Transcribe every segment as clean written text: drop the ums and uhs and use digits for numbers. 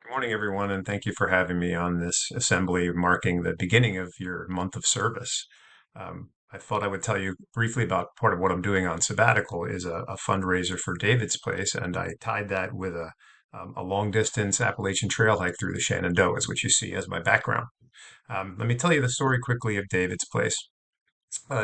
Good morning, everyone, and thank you for having me on this assembly marking the beginning of your month of service. I thought I would tell you briefly about part of what I'm doing on sabbatical is a fundraiser for David's Place, and I tied that with a long distance Appalachian Trail hike through the Shenandoahs, which you see as my background. Let me tell you the story quickly of David's Place.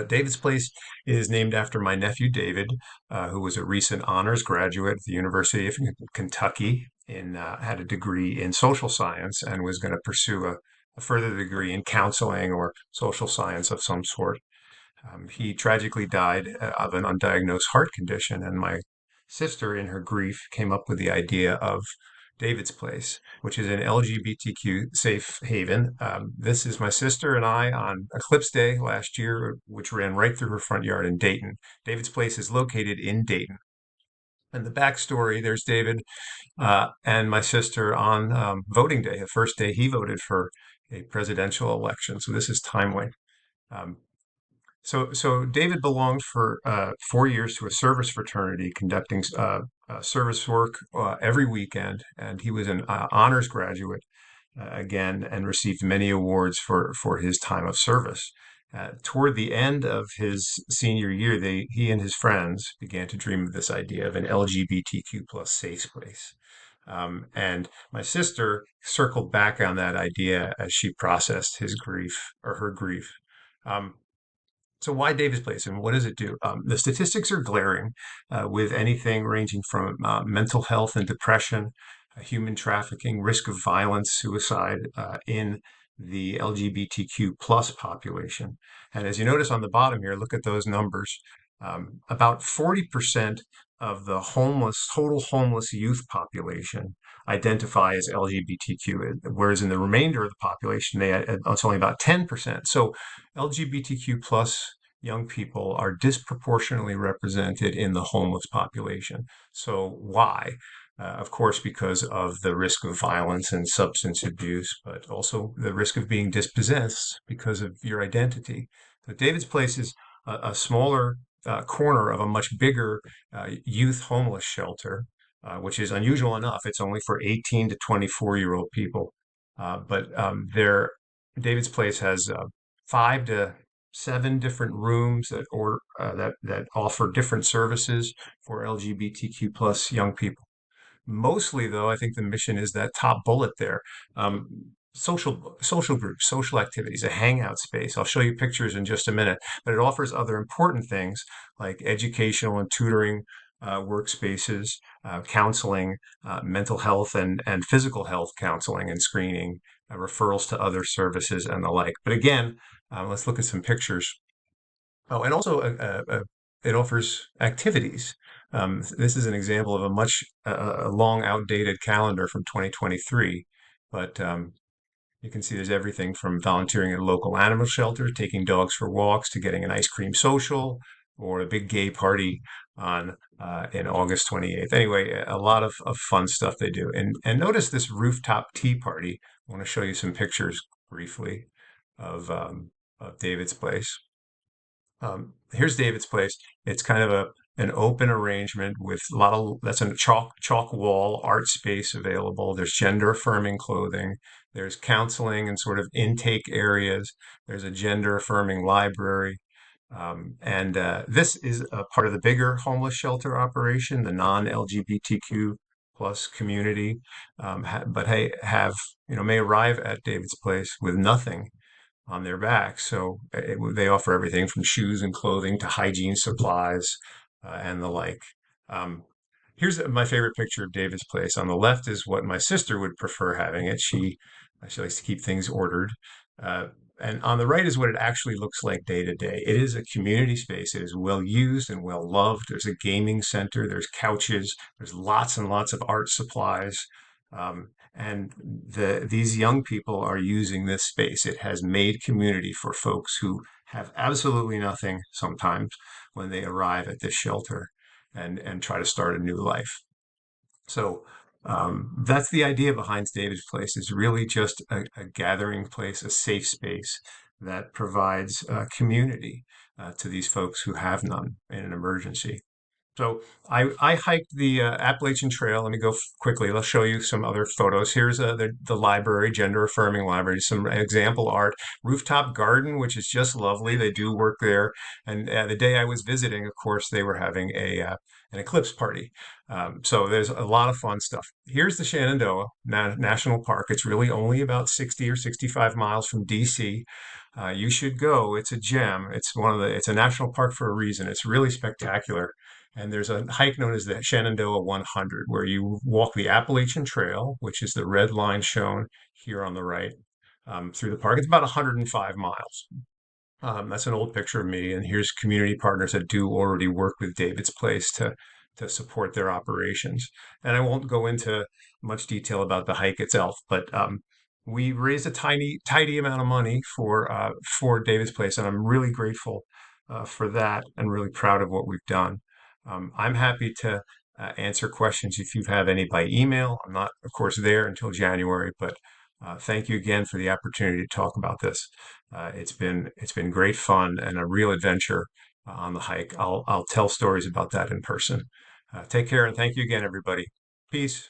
David's Place is named after my nephew David, who was a recent honors graduate at the University of Kentucky had a degree in social science and was going to pursue a further degree in counseling or social science of some sort. He tragically died of an undiagnosed heart condition, and my sister, in her grief, came up with the idea of David's Place, which is an LGBTQ safe haven. This is my sister and I on Eclipse Day last year, which ran right through her front yard in Dayton. David's Place is located in Dayton. And the backstory, there's David and my sister on voting day, the first day he voted for a presidential election. So this is timely. Um, so David belonged for 4 years to a service fraternity conducting service work every weekend, and he was an honors graduate again and received many awards for his time of service. Toward the end of his senior year, he and his friends began to dream of this idea of an LGBTQ plus safe place. And my sister circled back on that idea as she processed his grief or her grief. Um, so why Davis Place and what does it do? The statistics are glaring with anything ranging from mental health and depression, human trafficking, risk of violence, suicide in the LGBTQ plus population. And as you notice on the bottom here, look at those numbers. About 40% of the total homeless youth population identify as LGBTQ, whereas in the remainder of the population, it's only about 10%. So LGBTQ plus young people are disproportionately represented in the homeless population. So why? Of course, because of the risk of violence and substance abuse, but also the risk of being dispossessed because of your identity. So David's Place is a smaller corner of a much bigger youth homeless shelter, which is unusual enough. It's only for 18 to 24-year-old people. But David's Place has 5 to 7 different rooms that offer different services for LGBTQ plus young people. Mostly, though, I think the mission is that top bullet there. Social groups, social activities, a hangout space. I'll show you pictures in just a minute, but it offers other important things like educational and tutoring workspaces, counseling, mental health and physical health counseling and screening, referrals to other services and the like. But again, let's look at some pictures. Oh, and also it offers activities. This is an example of a long outdated calendar from 2023, but you can see there's everything from volunteering at a local animal shelter, taking dogs for walks, to getting an ice cream social or a big gay party on in August 28th. Anyway, a lot of fun stuff they do. And notice this rooftop tea party. I want to show you some pictures briefly of David's Place. Here's David's Place. It's kind of an open arrangement with a lot of that's a chalk wall art space available. There's gender affirming clothing. There's counseling and sort of intake areas. There's a gender affirming library. And this is a part of the bigger homeless shelter operation, the non-LGBTQ plus community, but hey, may arrive at David's Place with nothing on their back. So they offer everything from shoes and clothing to hygiene supplies and the like. Um, Here's my favorite picture of David's Place. On the left is what my sister would prefer having it. She likes to keep things ordered. Uh, and on the right is what it actually looks like day to day. It is a community space. It is well used and well loved. There's a gaming center. There's couches. There's lots and lots of art supplies. And these young people are using this space. It has made community for folks who have absolutely nothing sometimes when they arrive at this shelter and try to start a new life. So that's the idea behind David's Place. Is really just a gathering place, a safe space that provides community to these folks who have none in an emergency. So I hiked the Appalachian Trail. Let me go quickly. I'll show you some other photos. Here's the library, gender affirming library, some example art, rooftop garden, which is just lovely. They do work there. And the day I was visiting, of course, they were having an eclipse party. So there's a lot of fun stuff. Here's the Shenandoah National Park. It's really only about 60 or 65 miles from DC. You should go. It's a gem. It's a national park for a reason. It's really spectacular. And there's a hike known as the Shenandoah 100, where you walk the Appalachian Trail, which is the red line shown here on the right, through the park. It's about 105 miles. That's an old picture of me, and here's community partners that do already work with David's Place to support their operations. And I won't go into much detail about the hike itself, but we raised a tidy amount of money for David's Place, and I'm really grateful for that, and really proud of what we've done. I'm happy to answer questions if you have any by email. I'm not, of course, there until January, but thank you again for the opportunity to talk about this. It's been great fun and a real adventure on the hike. I'll tell stories about that in person. Take care and thank you again, everybody. Peace.